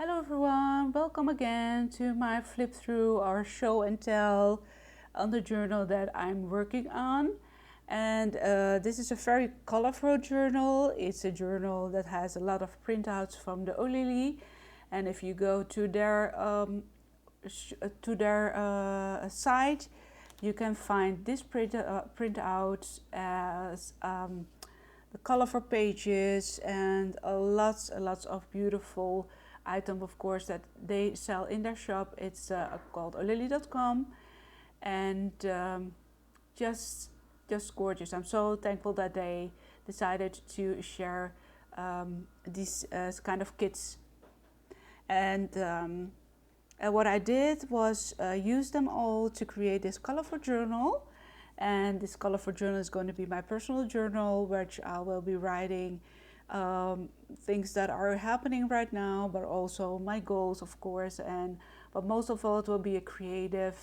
Hello everyone, welcome again to my flip through or show and tell on the journal that I'm working on. And this is a very colorful journal. It's a journal that has a lot of printouts from the Oilily. And if you go to their site, you can find this printout as the colorful pages and lots of beautiful items, of course, that they sell in their shop. It's called Oilily.com, and just gorgeous. I'm so thankful that they decided to share these kind of kits. And what I did was use them all to create this colorful journal. And this colorful journal is going to be my personal journal, which I will be writing things that are happening right now, but also my goals, of course. But most of all, it will be a creative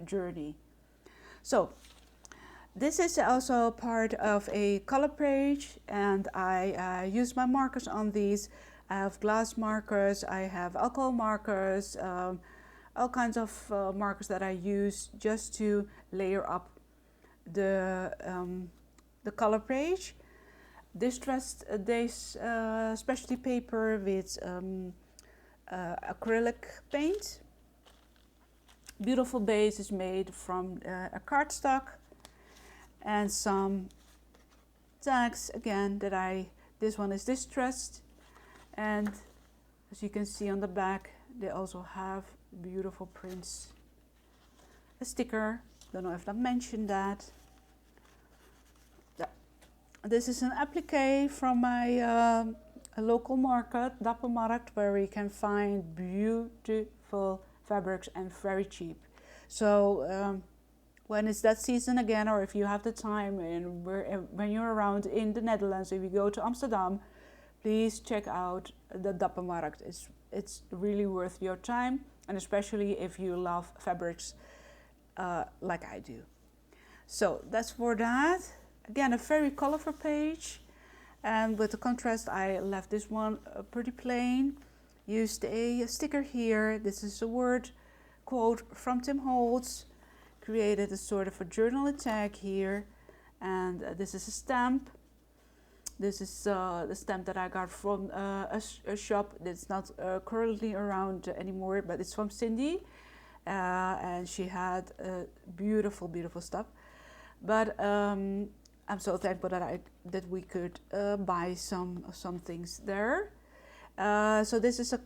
journey. So this is also part of a color page, and I use my markers on these. I have glass markers, I have alcohol markers, all kinds of markers that I use just to layer up the color page. Distressed specialty paper with acrylic paint. Beautiful base is made from a cardstock, and some tags again this one is distressed, and as you can see on the back they also have beautiful prints. A sticker, don't know if I mentioned that. This is an applique from my local market, Markt, where we can find beautiful fabrics and very cheap. So when it's that season again, or if you have the time and when you're around in the Netherlands, if you go to Amsterdam, please check out the Markt. It's really worth your time, and especially if you love fabrics like I do. So that's for that. Again, a very colorful page, and with the contrast I left this one pretty plain. Used a sticker here. This is a word quote from Tim Holtz. Created a sort of a journal tag here, and this is a stamp. This is the stamp that I got from a shop that's not currently around anymore, but it's from Cindy, and she had beautiful stuff. But I'm so thankful that we could buy some things there. So this is a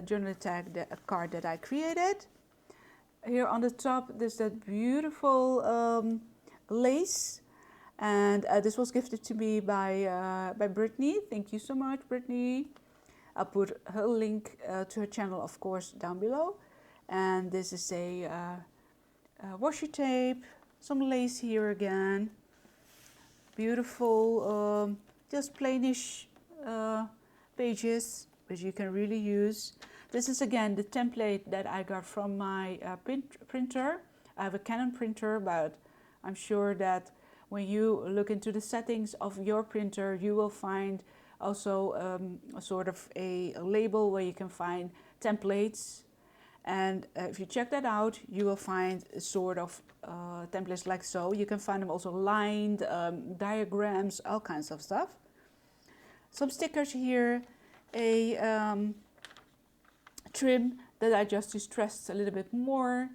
journal tag, a card that I created. Here on the top, there's that beautiful lace, and this was gifted to me by Brittany. Thank you so much, Brittany. I'll put her link to her channel, of course, down below. And this is a washi tape, some lace here again. Beautiful, just plainish pages, which you can really use. This is again the template that I got from my printer. I have a Canon printer, but I'm sure that when you look into the settings of your printer, you will find also a sort of a label where you can find templates. And if you check that out, you will find sort of templates like so. You can find them also lined, diagrams, all kinds of stuff. Some stickers here, a trim that I just distressed a little bit more.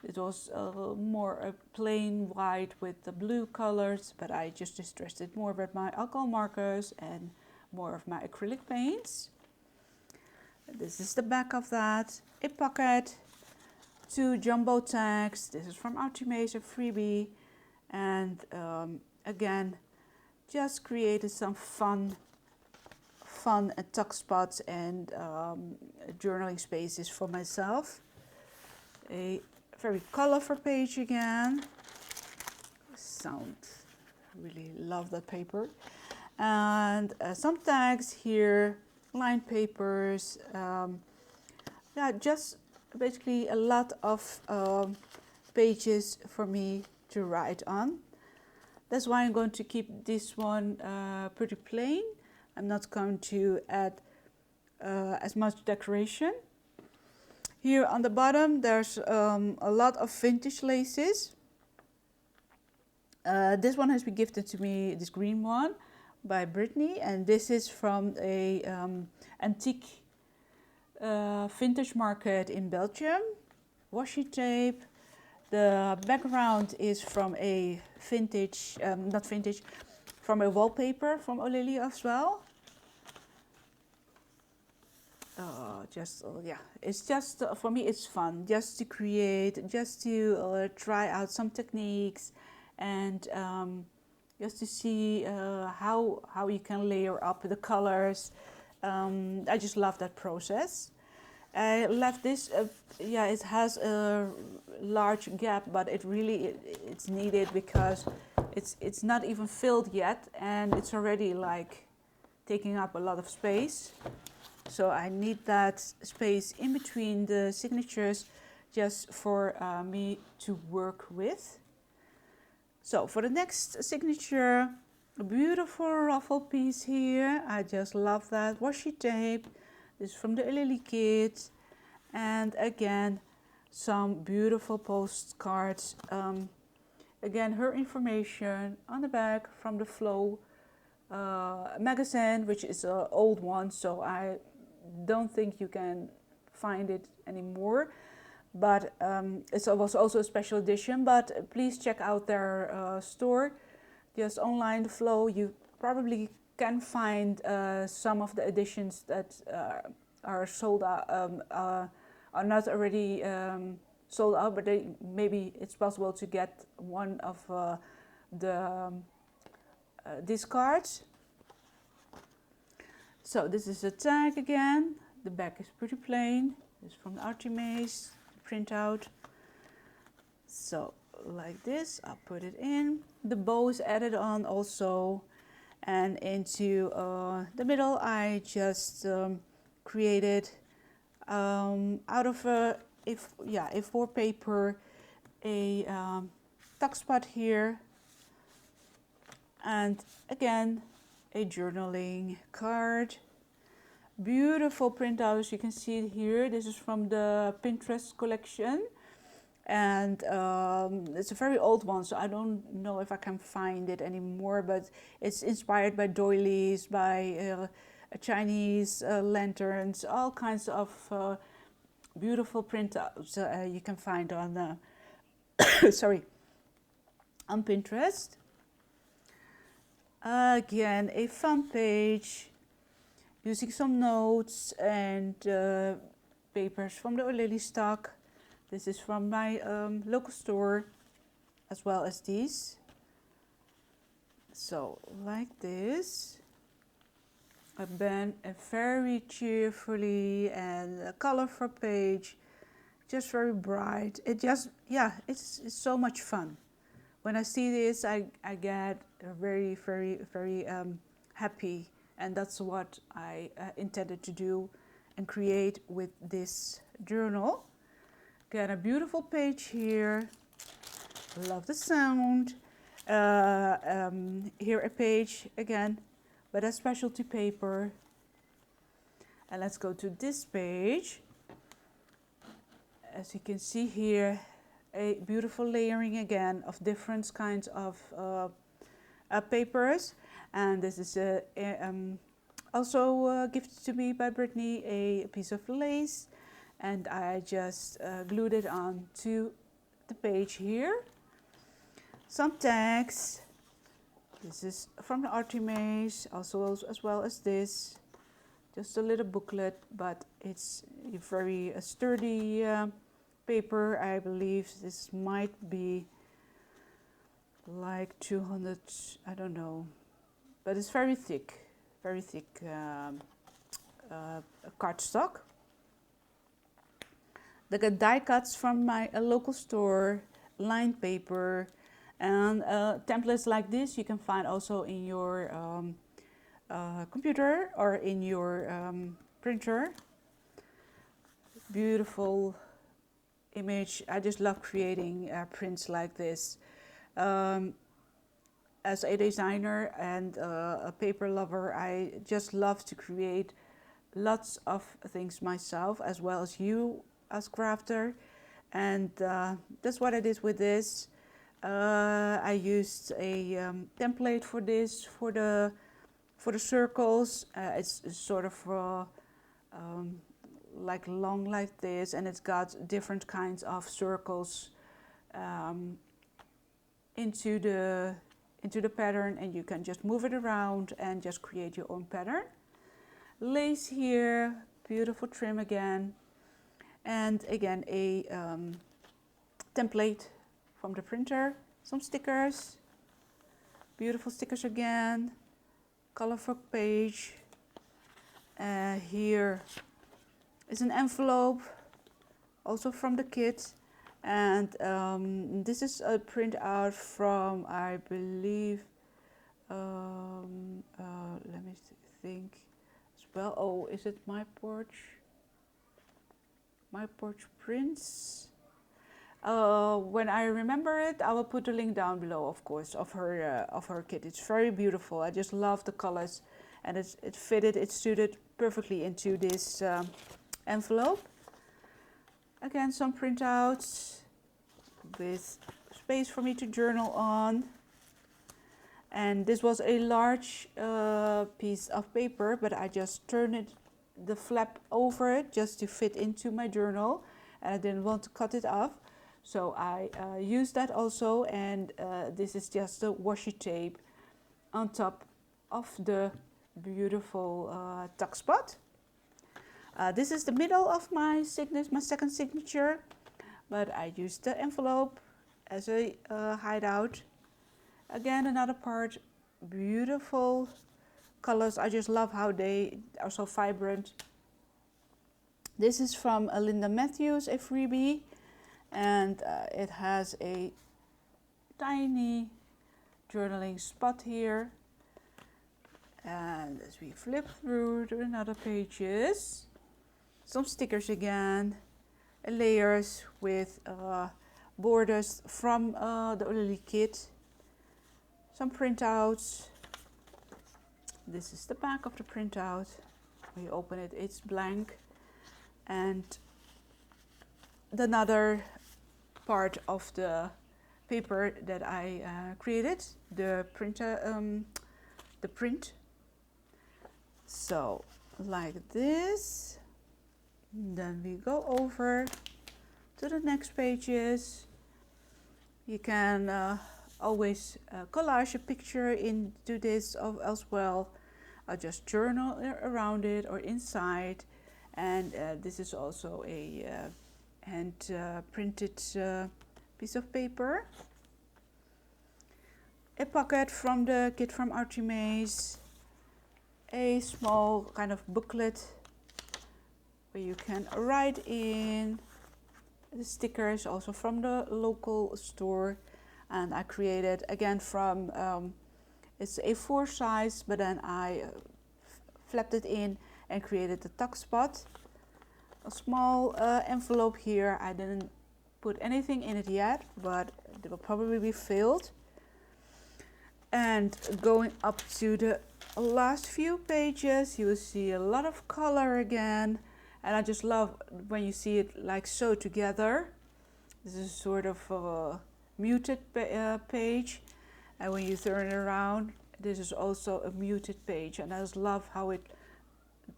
It was more a plain white with the blue colors, but I just distressed it more with my alcohol markers and more of my acrylic paints. This is the back of that. A pocket, 2 jumbo tags. This is from Artymaze, a freebie. And again, just created some fun tuck spots and journaling spaces for myself. A very colorful page again. Really love that paper. And some tags here, lined papers. Yeah, just basically a lot of pages for me to write on. That's why I'm going to keep this one pretty plain. I'm not going to add as much decoration. Here on the bottom there's a lot of vintage laces. This one has been gifted to me, this green one, by Brittany, and this is from a antique vintage market in Belgium. Washi tape. The background is from a vintage, not vintage, from a wallpaper from Oilily as well. Yeah, it's just for me it's fun just to create, just to try out some techniques, and just to see how you can layer up the colors. I just love that process. I left this, yeah, it has a large gap, but it's needed because it's not even filled yet, and it's already like taking up a lot of space. So I need that space in between the signatures just for me to work with. So for the next signature, a beautiful ruffle piece here. I just love that. Washi tape. This is from the Oilily kit. And again, some beautiful postcards. Again, her information on the back from the Flow magazine, which is an old one, so I don't think you can find it anymore. But it was also a special edition. But please check out their store. Just online, the Flow. You probably can find some of the editions that are sold out, are not already sold out, but maybe it's possible to get one of these cards. So this is a tag again. The back is pretty plain. It's from the Artymaze printout. So like this, I'll put it in. The bow is added on also, and into the middle I just created out of A4 paper a tuck spot here, and again a journaling card. Beautiful printout, as you can see it here. This is from the Pinterest collection, and it's a very old one, so I don't know if I can find it anymore, but it's inspired by doilies, by Chinese lanterns, all kinds of beautiful printouts you can find on sorry, on Pinterest. Again, a fun page using some notes and papers from the Oilily stock. This is from my local store, as well as these. So like this. A very cheerfully and a colorful page, just very bright. It just, yeah, it's so much fun. When I see this, I get very, very, very happy, and that's what I intended to do and create with this journal. Got a beautiful page here. Love the sound. Here a page again, but a specialty paper. And let's go to this page. As you can see here, a beautiful layering again of different kinds of papers. And this is also gifted to me by Brittany, a piece of lace. And I just glued it on to the page here. Some tags. This is from the Artymaze, also as well as this. Just a little booklet, but it's a very sturdy paper. I believe this might be like 200, I don't know, but it's very thick cardstock. They got die cuts from my local store, lined paper, and templates like this you can find also in your computer or in your printer. Beautiful image. I just love creating prints like this. As a designer and a paper lover, I just love to create lots of things myself as well as you as crafter, and that's what I did with this. I used a template for this for the circles. It's sort of like long like this, and it's got different kinds of circles into the pattern, and you can just move it around and just create your own pattern. Lace here, beautiful trim again, and again a template from the printer, some stickers, beautiful stickers again, colorful page. Here is an envelope, also from the kit, and this is a printout from, I believe, let me think as well. Oh, is it My Porch? My Porch Prints? When I remember it, I will put the link down below, of course, of her kit. It's very beautiful. I just love the colors, and it fitted, it suited perfectly into this envelope. Again, some printouts with space for me to journal on. And this was a large piece of paper, but I just turned the flap over it just to fit into my journal, and I didn't want to cut it off. So I used that also, and this is just the washi tape on top of the beautiful tuck spot. This is the middle of my second signature, but I used the envelope as a hideout. Again, another part, beautiful colors. I just love how they are so vibrant. This is from Linda Matthews, a freebie, and it has a tiny journaling spot here. And as we flip through to another pages, some stickers again, layers with borders from the Oilily kit, some printouts. This is the back of the printout. When you open it, it's blank, and another part of the paper that I created, the print. So like this. Then we go over to the next pages. You can always collage a picture into this as well. I'll just journal around it or inside. And this is also a hand printed piece of paper. A pocket from the kit from Artymaze. A small kind of booklet where you can write in the stickers, also from the local store. And I created again from, it's A4 size, but then I flapped it in and created the tuck spot. A small envelope here. I didn't put anything in it yet, but it will probably be filled. And going up to the last few pages, you will see a lot of color again. And I just love when you see it like so together. This is sort of a muted page. And when you turn it around, this is also a muted page. And I just love how it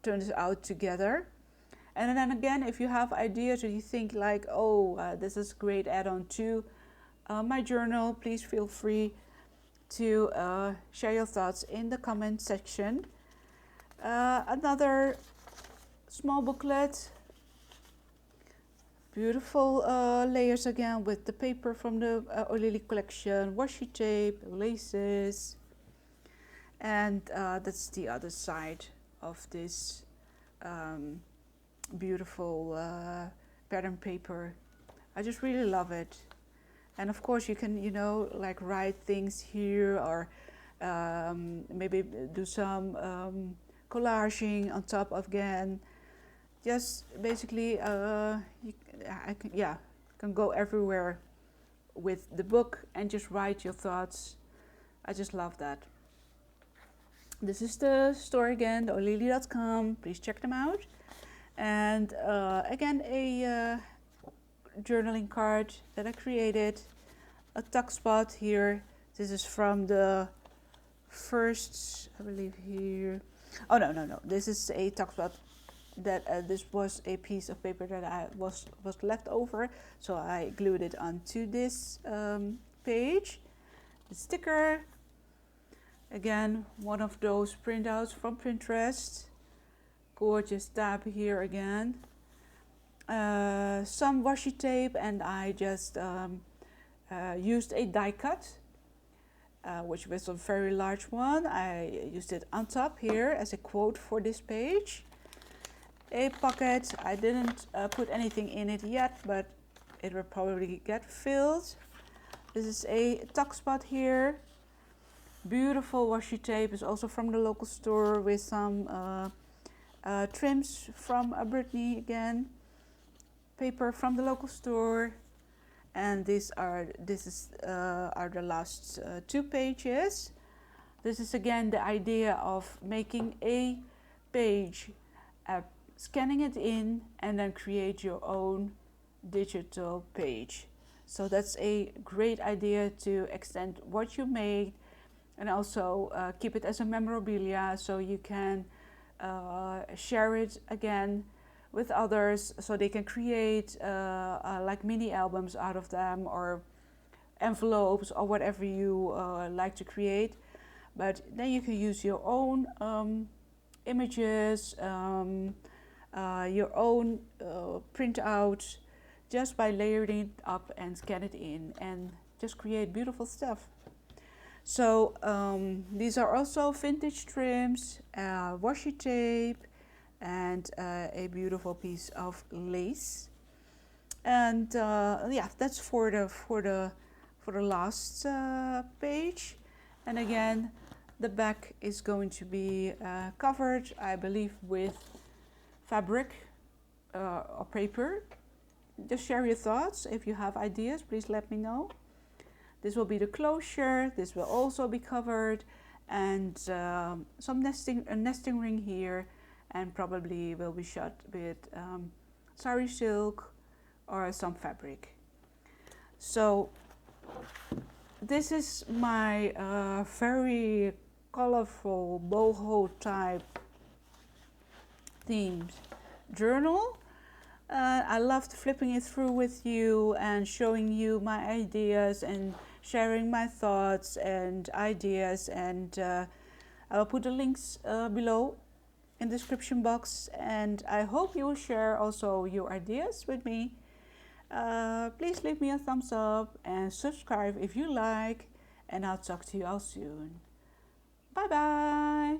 turns out together. And then again, if you have ideas or you think like, oh, this is a great add-on to my journal, please feel free to share your thoughts in the comment section. Another small booklet, beautiful layers again with the paper from the Oilily collection, washi tape, laces, and that's the other side of this beautiful pattern paper. I just really love it. And of course you can, you know, like write things here, or maybe do some collaging on top again. Just basically, can go everywhere with the book and just write your thoughts. I just love that. This is the store again, the oilily.com. Please check them out. And again, a journaling card that I created. A tuck spot here. This is from the first, I believe here. Oh no! This is a tuck spot that this was a piece of paper that I was left over, so I glued it onto this page. The sticker. Again, one of those printouts from Pinterest. Gorgeous tab here again. Some washi tape, and I just used a die cut, which was a very large one. I used it on top here as a quote for this page. A pocket. I didn't put anything in it yet, but it will probably get filled. This is a tuck spot here. Beautiful washi tape is also from the local store with some trims from Brittany again. Paper from the local store, and these are the last two pages. This is again the idea of making a page, scanning it in, and then create your own digital page. So that's a great idea to extend what you made, and also keep it as a memorabilia, so you can share it again with others, so they can create like mini albums out of them, or envelopes, or whatever you like to create. But then you can use your own images, your own printout, just by layering it up and scan it in, and just create beautiful stuff. So these are also vintage trims, washi tape, and a beautiful piece of lace. And yeah, that's for the last page. And again, the back is going to be covered, I believe, with fabric or paper. Just share your thoughts. If you have ideas, please let me know. This will be the closure. This will also be covered, and some nesting ring here, and probably will be shot with sari silk or some fabric. So this is my very colorful boho type themed journal. I loved flipping it through with you and showing you my ideas and sharing my thoughts and ideas, and I will put the links below in the description box, and I hope you will share also your ideas with me. Please leave me a thumbs up and subscribe if you like, and I'll talk to you all soon. Bye bye!